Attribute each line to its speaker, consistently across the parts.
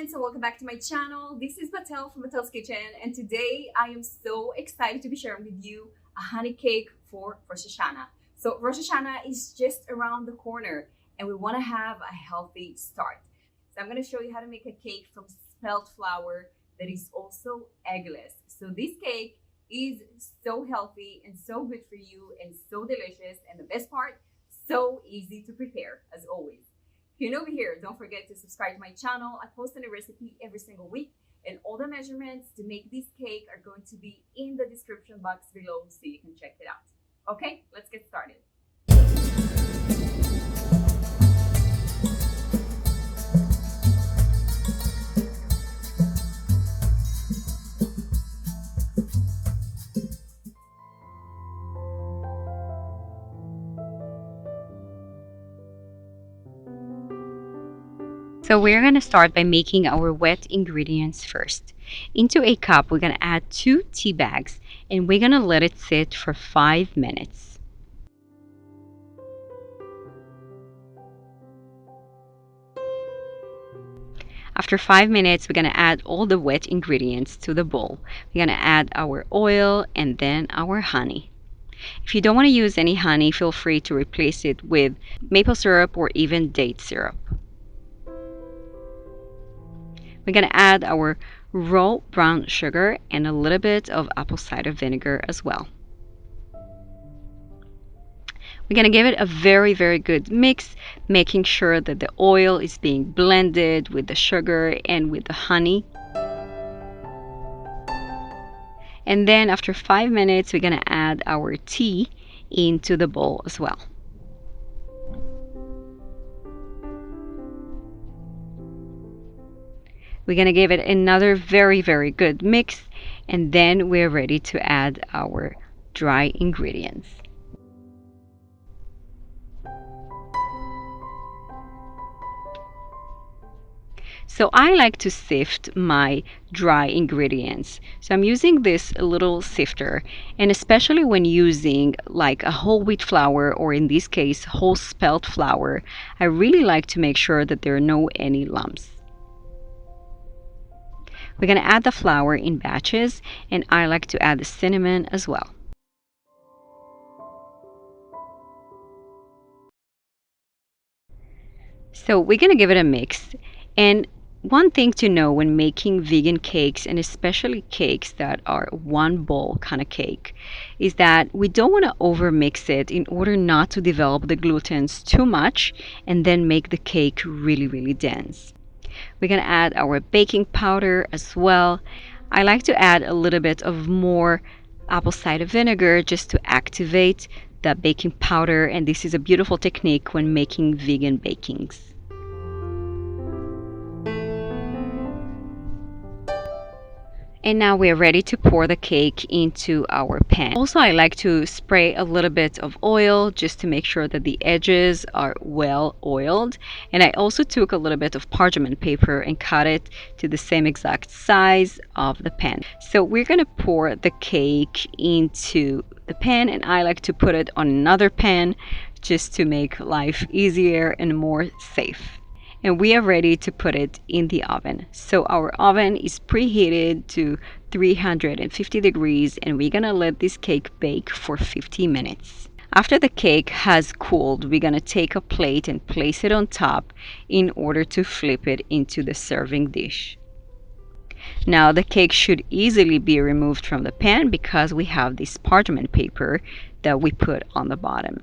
Speaker 1: friends, and welcome back to my channel. This is Batels from Batels Kitchen, and today I am so excited to be sharing with you a honey cake for Rosh Hashanah. So Rosh Hashanah is just around the corner and we want to have a healthy start. So I'm going to show you how to make a cake from Spelt-Flour that is also eggless. So this cake is so healthy and so good for you and so delicious, and the best part, so easy to prepare as always. If you're new over here, don't forget to subscribe to my channel. I post a new recipe every single week, and all the measurements to make this cake are going to be in the description box below so you can check it out. Okay, let's get started.
Speaker 2: So we're going to start by making our wet ingredients first. Into a cup, we're going to add 2 tea bags and we're going to let it sit for 5 minutes. After 5 minutes, we're going to add all the wet ingredients to the bowl. We're going to add our oil and then our honey. If you don't want to use any honey, feel free to replace it with maple syrup or even date syrup. We're going to add our raw brown sugar and a little bit of apple cider vinegar as well. We're going to give it a very good mix, making sure that the oil is being blended with the sugar and with the honey. And then after 5 minutes, we're going to add our tea into the bowl as well. We're going to give it another very good mix, and then we're ready to add our dry ingredients. So I like to sift my dry ingredients. So I'm using this little sifter, and especially when using like a whole wheat flour, or in this case whole spelt flour, I really like to make sure that there are no any lumps. We're going to add the flour in batches, and I like to add the cinnamon as well. So we're going to give it a mix. And one thing to know when making vegan cakes, and especially cakes that are one bowl kind of cake, is that we don't want to over mix it in order not to develop the glutens too much and then make the cake really dense. We're going to add our baking powder as well. I like to add a little bit of more apple cider vinegar just to activate the baking powder, and this is a beautiful technique when making vegan bakings. And now we're ready to pour the cake into our pan. Also, I like to spray a little bit of oil just to make sure that the edges are well oiled. And I also took a little bit of parchment paper and cut it to the same exact size of the pan. So we're going to pour the cake into the pan, and I like to put it on another pan just to make life easier and more safe. And we are ready to put it in the oven. So our oven is preheated to 350 degrees, and we're gonna let this cake bake for 50 minutes. After the cake has cooled, we're gonna take a plate and place it on top in order to flip it into the serving dish. Now the cake should easily be removed from the pan because we have this parchment paper that we put on the bottom.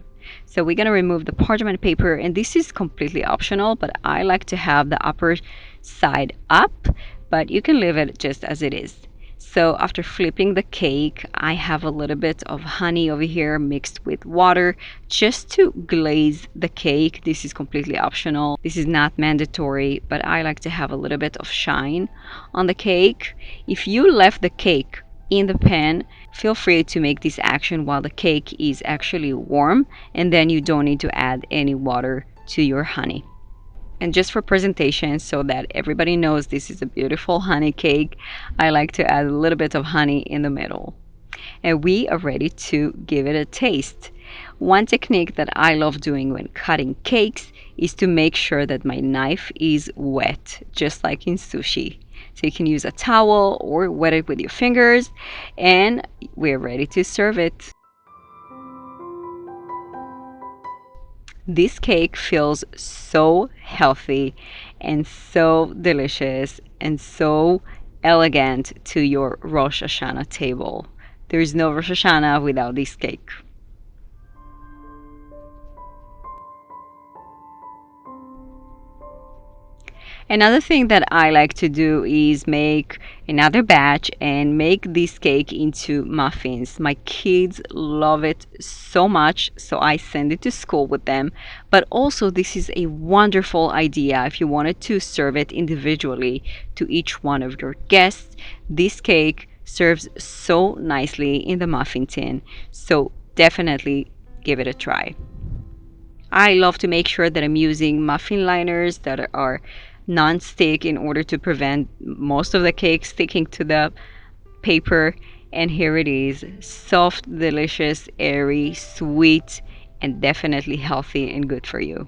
Speaker 2: So we're going to remove the parchment paper, and this is completely optional, but I like to have the upper side up, but you can leave it just as it is. So after flipping the cake, I have a little bit of honey over here mixed with water just to glaze the cake. This is completely optional. This is not mandatory, but I like to have a little bit of shine on the cake. If you left the cake in the pan, feel free to make this action while the cake is actually warm, and then you don't need to add any water to your honey. And just for presentation, so that everybody knows this is a beautiful honey cake, I like to add a little bit of honey in the middle. And we are ready to give it a taste. One technique that I love doing when cutting cakes is to make sure that my knife is wet, just like in sushi. So you can use a towel or wet it with your fingers, and we're ready to serve it. This cake feels so healthy and so delicious and so elegant to your Rosh Hashanah table. There is no Rosh Hashanah without this cake. Another thing that I like to do is make another batch and make this cake into muffins. My kids love it so much, so I send it to school with them. But also, this is a wonderful idea if you wanted to serve it individually to each one of your guests. This cake serves so nicely in the muffin tin, so definitely give it a try. I love to make sure that I'm using muffin liners that are non-stick in order to prevent most of the cake sticking to the paper. And here it is, soft, delicious, airy, sweet, and definitely healthy and good for you.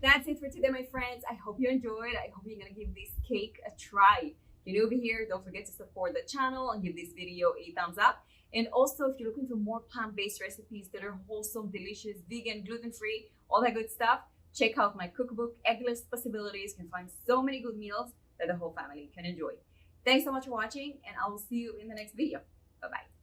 Speaker 1: That's it for today, my friends. I hope you enjoyed. I hope you're gonna give this cake a try. If you're new over here, don't forget to support the channel and give this video a thumbs up. And also, if you're looking for more plant-based recipes that are wholesome, delicious, vegan, gluten-free, all that good stuff, check out my cookbook, Eggless Possibilities. You can find so many good meals that the whole family can enjoy. Thanks so much for watching, and I will see you in the next video. Bye-bye.